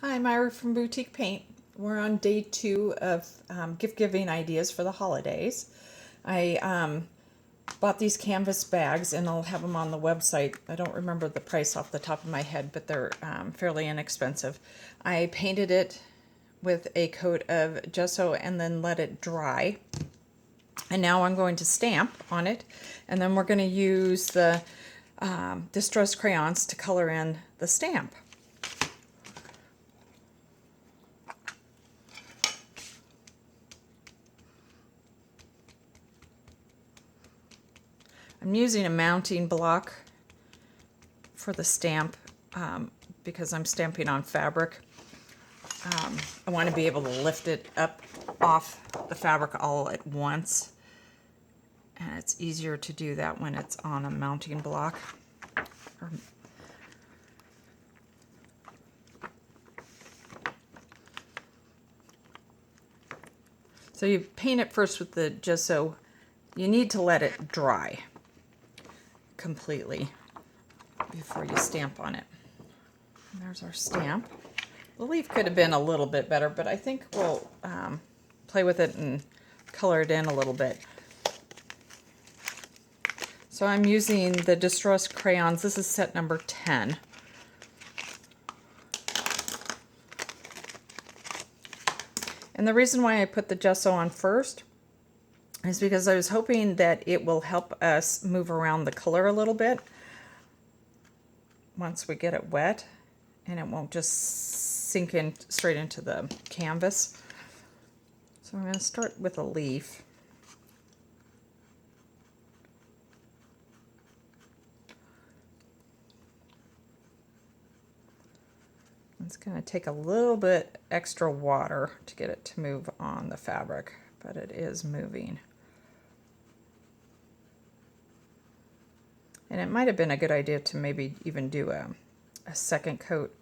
Hi, I'm Ira from Boutique Paint. We're on day 2 of gift giving ideas for the holidays. I bought these canvas bags and I'll have them on the website. I don't remember the price off the top of my head, but they're fairly inexpensive. I painted it with a coat of gesso and then let it dry. And now I'm going to stamp on it, and then we're going to use the distressed crayons to color in the stamp. I'm using a mounting block for the stamp because I'm stamping on fabric. I want to be able to lift it up off the fabric all at once, and it's easier to do that when it's on a mounting block. So you paint it first with the gesso. You need to let it dry completely before you stamp on it. And there's our stamp. The leaf could have been a little bit better, but I think we'll play with it and color it in a little bit. So I'm using the distressed crayons. This is set number 10. And the reason why I put the gesso on first is because I was hoping that it will help us move around the color a little bit once we get it wet, and it won't just sink in straight into the canvas. So I'm going to start with a leaf. It's going to take a little bit extra water to get it to move on the fabric, but it is moving. And it might have been a good idea to maybe even do a second coat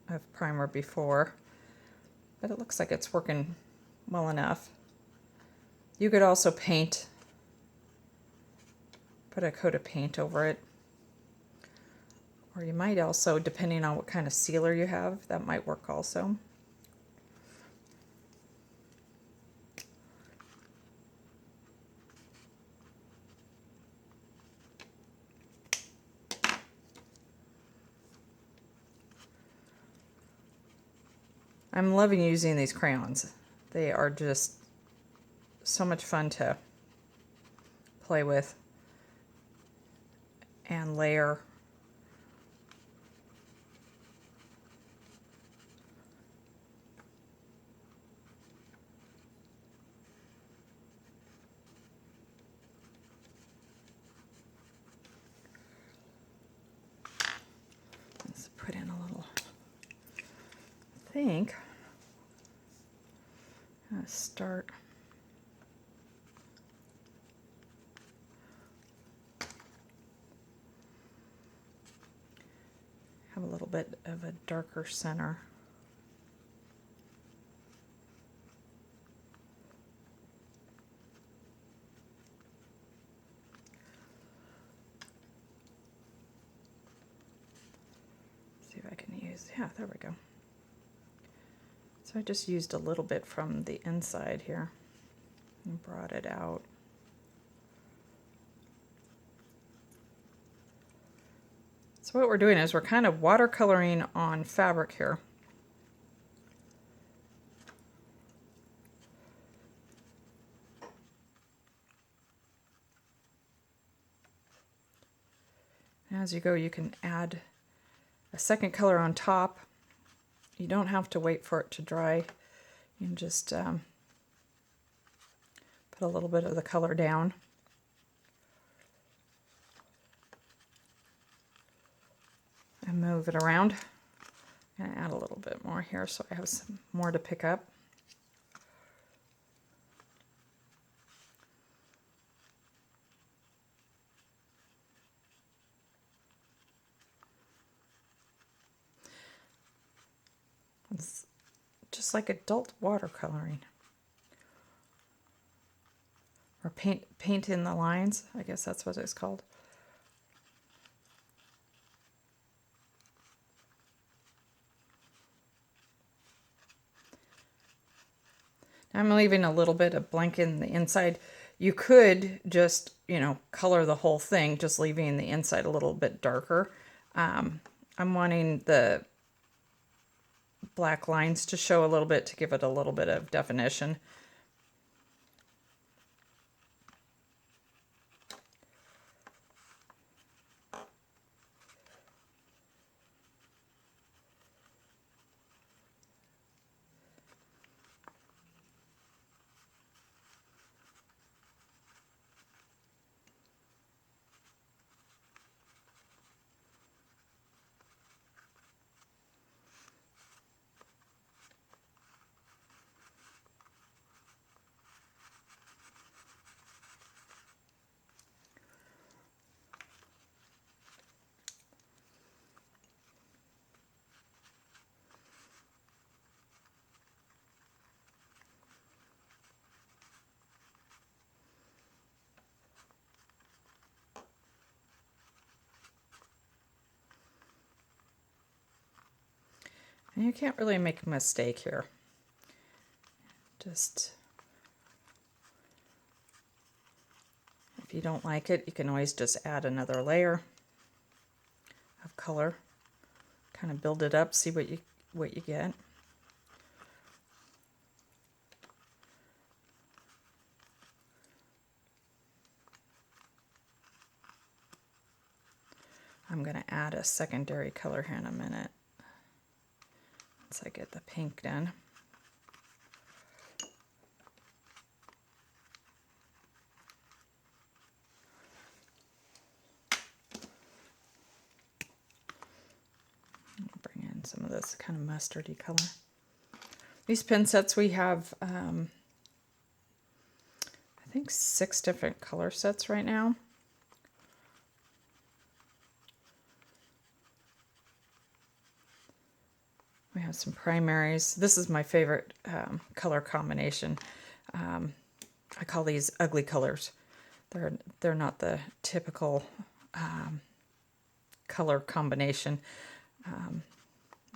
of primer before, but it looks like it's working well enough. You could also paint, put a coat of paint over it. Or you might also, depending on what kind of sealer you have, that might work also. I'm loving using these crayons. They are just so much fun to play with and layer. Let's put in a little, I think, start. Have a little bit of a darker center. See if I can use, yeah, there we go. So I just used a little bit from the inside here and brought it out. So what we're doing is we're kind of watercoloring on fabric here. As you go, you can add a second color on top. You don't have to wait for it to dry. You can just put a little bit of the color down. And move it around. I'm going to add a little bit more here so I have some more to pick up. It's just like adult watercoloring. Or paint in the lines, I guess that's what it's called. I'm leaving a little bit of blank in the inside. You could just, color the whole thing, just leaving the inside a little bit darker. I'm wanting the black lines to show a little bit to give it a little bit of definition. And you can't really make a mistake here. Just, if you don't like it, you can always just add another layer of color. Kind of build it up, see what you get. I'm going to add a secondary color here in a minute once I get the pink done. Bring in some of this kind of mustardy color. These pin sets, we have I think 6 different color sets right now. We have some primaries. This is my favorite color combination. I call these ugly colors. They're not the typical color combination,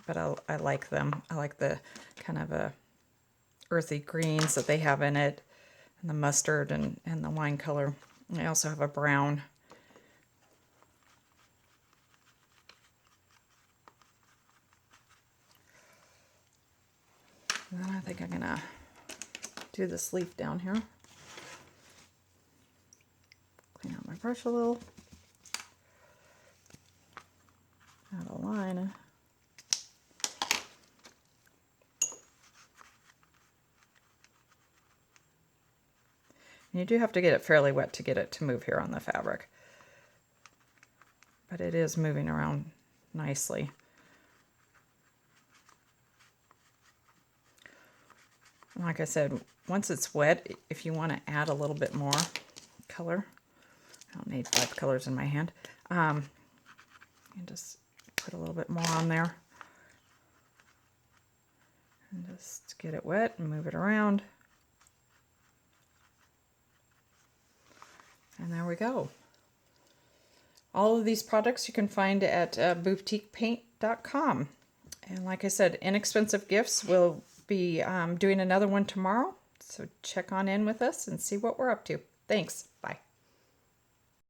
but I like them. I like the kind of earthy greens that they have in it, and the mustard and the wine color. I also have a brown. And then I think I'm gonna do this leaf down here. Clean out my brush a little. Add a line. And you do have to get it fairly wet to get it to move here on the fabric. But it is moving around nicely. Like I said, once it's wet, if you want to add a little bit more color, I don't need 5 colors in my hand, you just put a little bit more on there. And just get it wet and move it around. And there we go. All of these products you can find at boutiquepaint.com. And like I said, inexpensive gifts. We'll be doing another one tomorrow. So check on in with us and see what we're up to. Thanks. Bye.